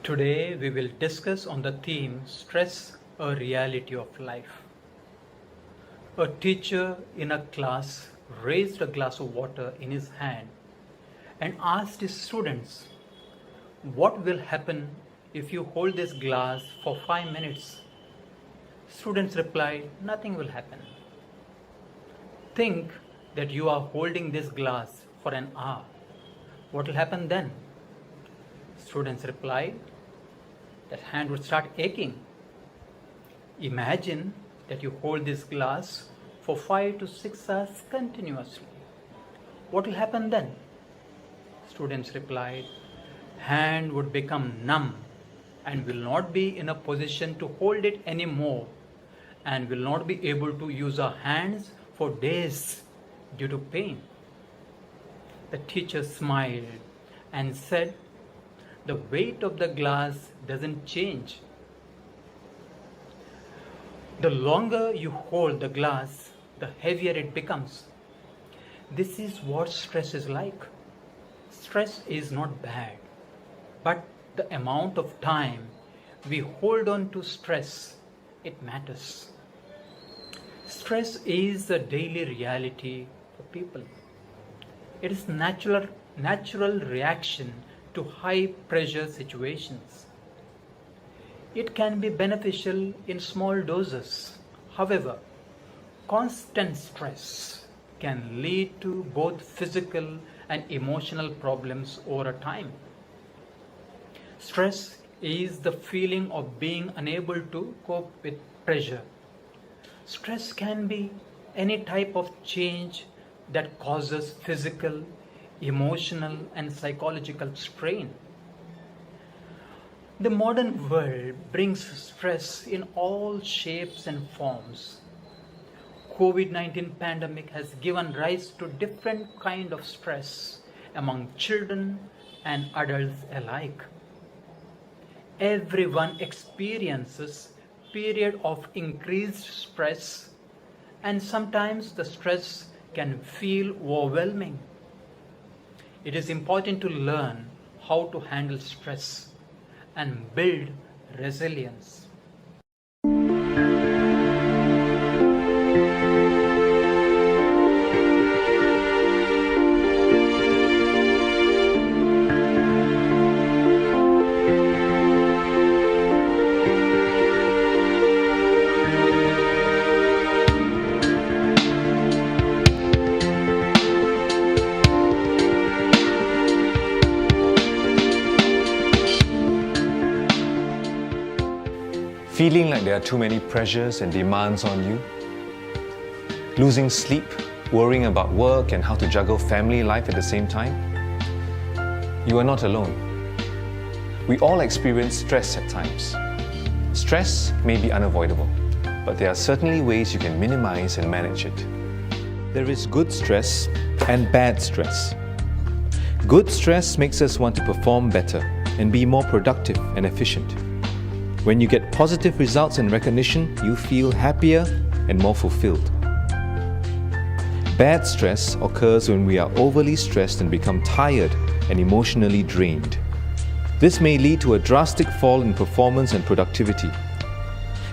Today we will discuss on the theme stress, a reality of life. A teacher in a class raised a glass of water in his hand and asked his students, "What will happen if you hold this glass for 5 minutes?" Students replied, "Nothing will happen." "Think that you are holding this glass for an hour. What will happen then?" Students replied, "That hand would start aching." "Imagine that you hold this glass for 5 to 6 hours continuously. What will happen then?" Students replied, "Hand would become numb and will not be in a position to hold it anymore and will not be able to use our hands for days due to pain." The teacher smiled and said, "The weight of the glass doesn't change. The longer you hold the glass, the heavier it becomes." This is what stress is like. Stress is not bad, but the amount of time we hold on to stress, it matters. Stress is a daily reality for people. It is natural reaction to high pressure situations. It can be beneficial in small doses. However, constant stress can lead to both physical and emotional problems over time. Stress is the feeling of being unable to cope with pressure. Stress can be any type of change that causes physical, emotional, and psychological strain. The modern world brings stress in all shapes and forms. COVID-19 pandemic has given rise to different kind of stress among children and adults alike. Everyone experiences period of increased stress, and sometimes the stress can feel overwhelming. It is important to learn how to handle stress and build resilience. Feeling like there are too many pressures and demands on you? Losing sleep, worrying about work and how to juggle family life at the same time? You are not alone. We all experience stress at times. Stress may be unavoidable, but there are certainly ways you can minimize and manage it. There is good stress and bad stress. Good stress makes us want to perform better and be more productive and efficient. When you get positive results and recognition, you feel happier and more fulfilled. Bad stress occurs when we are overly stressed and become tired and emotionally drained. This may lead to a drastic fall in performance and productivity.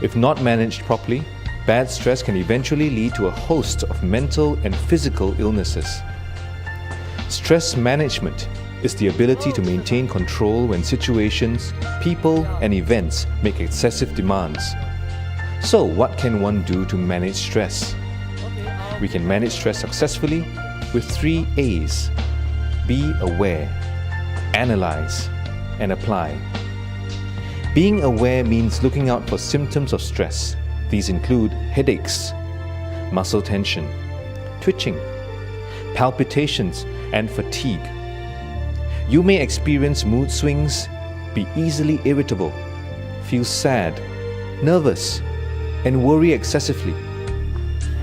If not managed properly, bad stress can eventually lead to a host of mental and physical illnesses. Stress management is the ability to maintain control when situations, people, and events make excessive demands. So, what can one do to manage stress? We can manage stress successfully with 3 A's: be aware, analyze, and apply. Being aware means looking out for symptoms of stress. These include headaches, muscle tension, twitching, palpitations, and fatigue. You may experience mood swings, be easily irritable, feel sad, nervous, and worry excessively.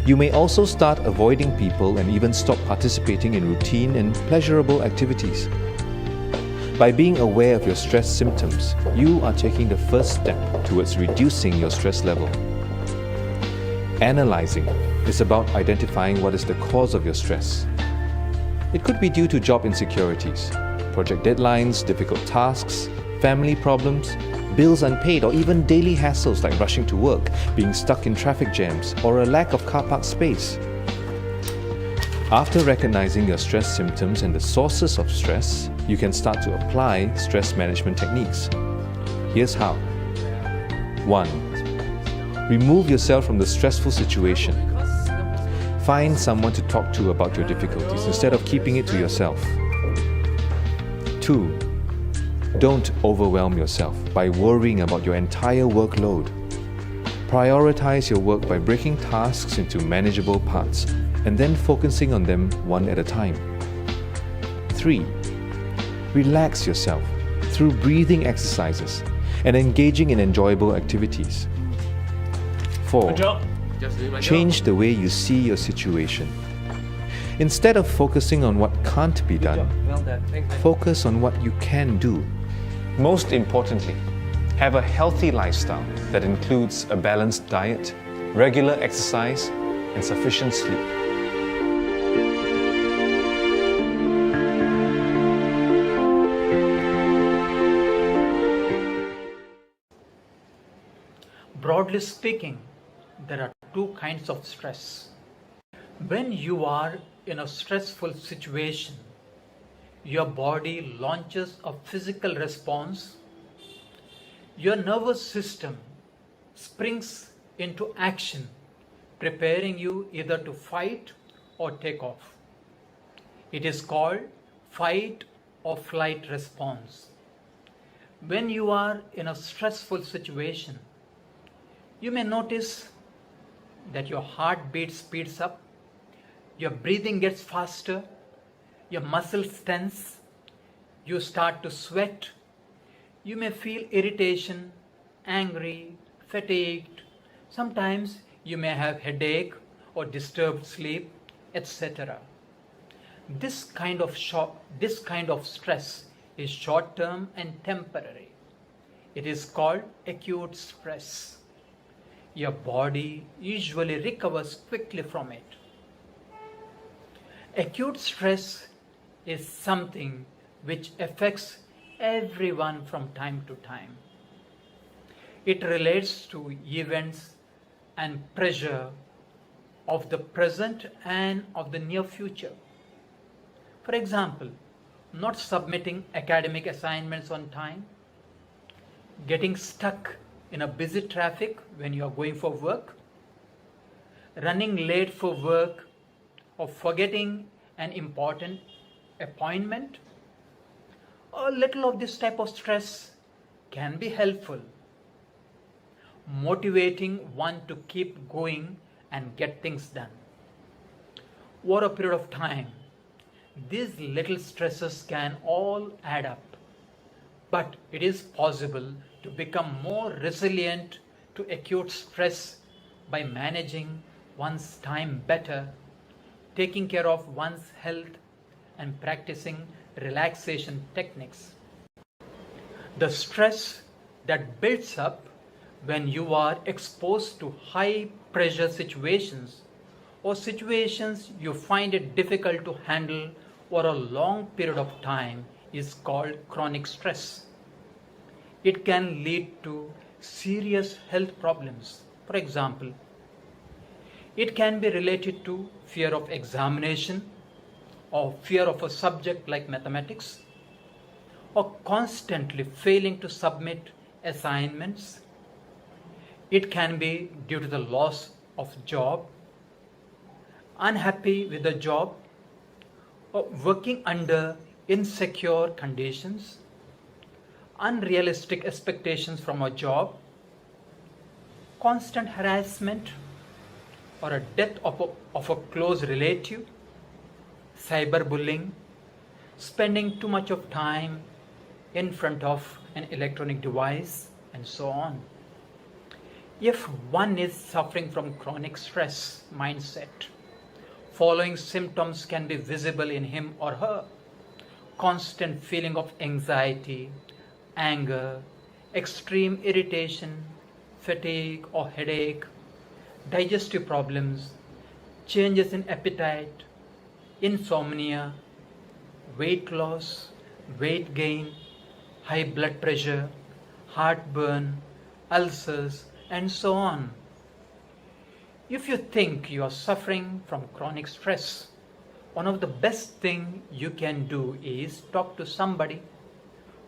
You may also start avoiding people and even stop participating in routine and pleasurable activities. By being aware of your stress symptoms, you are taking the first step towards reducing your stress level. Analyzing is about identifying what is the cause of your stress. It could be due to job insecurities, project deadlines, difficult tasks, family problems, bills unpaid, or even daily hassles like rushing to work, being stuck in traffic jams, or a lack of car park space. After recognizing your stress symptoms and the sources of stress, you can start to apply stress management techniques. Here's how. 1. Remove yourself from the stressful situation. Find someone to talk to about your difficulties instead of keeping it to yourself. 2. Don't overwhelm yourself by worrying about your entire workload. Prioritize your work by breaking tasks into manageable parts and then focusing on them one at a time. 3. Relax yourself through breathing exercises and engaging in enjoyable activities. 4. Change the way you see your situation. Instead of focusing on what can't be done, focus on what you can do. Most importantly, have a healthy lifestyle that includes a balanced diet, regular exercise, and sufficient sleep. Broadly speaking, there are two kinds of stress. When you are in a stressful situation, your body launches a physical response. Your nervous system springs into action, preparing you either to fight or take off. It is called fight or flight response. When you are in a stressful situation, you may notice that your heartbeat speeds up, your breathing gets faster, your muscles tense, you start to sweat, you may feel irritation, angry, fatigued, sometimes you may have headache or disturbed sleep, etc. This kind of stress is short-term and temporary. It is called acute stress. Your body usually recovers quickly from it. Acute stress is something which affects everyone from time to time. It relates to events and pressure of the present and of the near future. For example, not submitting academic assignments on time, getting stuck in a busy traffic when you are going for work, running late for work, or forgetting an important appointment. A little of this type of stress can be helpful, motivating one to keep going and get things done. Over a period of time, these little stresses can all add up, but it is possible to become more resilient to acute stress by managing one's time better, taking care of one's health, and practicing relaxation techniques. The stress that builds up when you are exposed to high pressure situations or situations you find it difficult to handle for a long period of time is called chronic stress. It can lead to serious health problems. For example, it can be related to fear of examination or fear of a subject like mathematics, or constantly failing to submit assignments. It can be due to the loss of job, unhappy with the job, or working under insecure conditions, unrealistic expectations from a job, constant harassment, or a death of a close relative, cyberbullying, spending too much of time in front of an electronic device, and so on. If one is suffering from chronic stress mindset, following symptoms can be visible in him or her: constant feeling of anxiety, anger, extreme irritation, fatigue or headache, digestive problems, changes in appetite, insomnia, weight loss, weight gain, high blood pressure, heartburn, ulcers, and so on. If you think you are suffering from chronic stress, one of the best things you can do is talk to somebody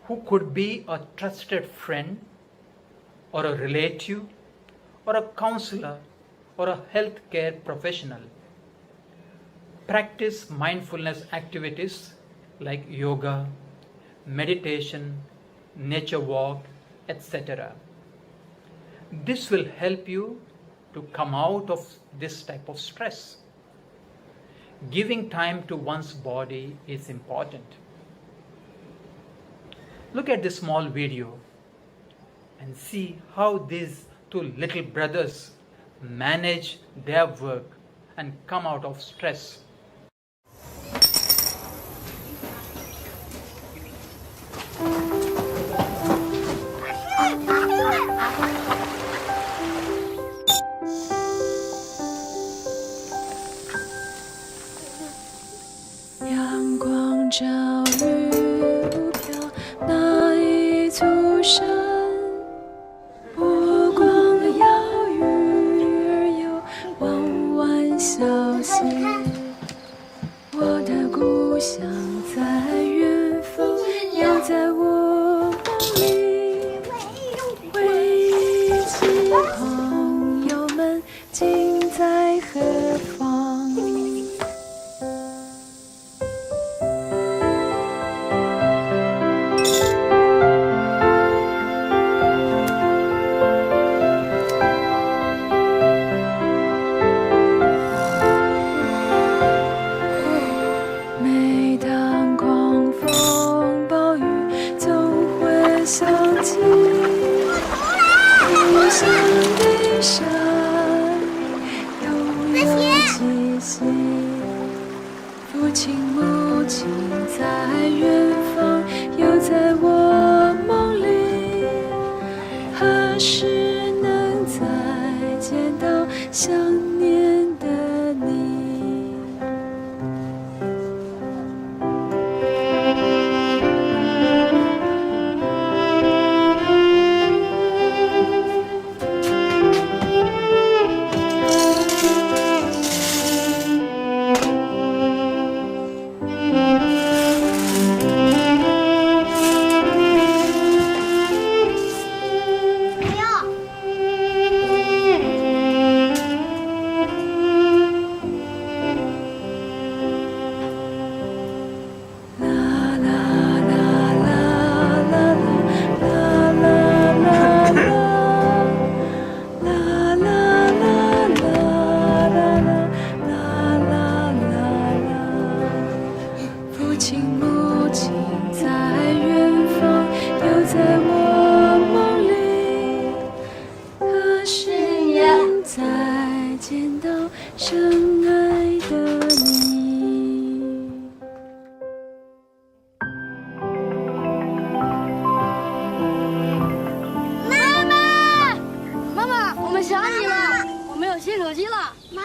who could be a trusted friend or a relative or a counselor or a healthcare professional. Practice mindfulness activities like yoga, meditation, nature walk, etc. This will help you to come out of this type of stress. Giving time to one's body is important. Look at this small video and see how these two little brothers manage their work and come out of stress.父亲母亲在远方，又在我梦里，何时能再见到想念的你？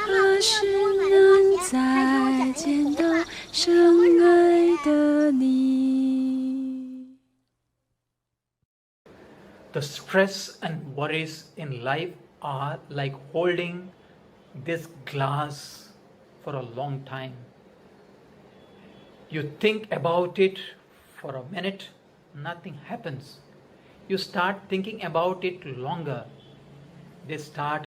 何时能再见到深爱的你？ The stress and worries in life are like holding this glass for a long time. You think about it for a minute, nothing happens. You start thinking about it longer. They start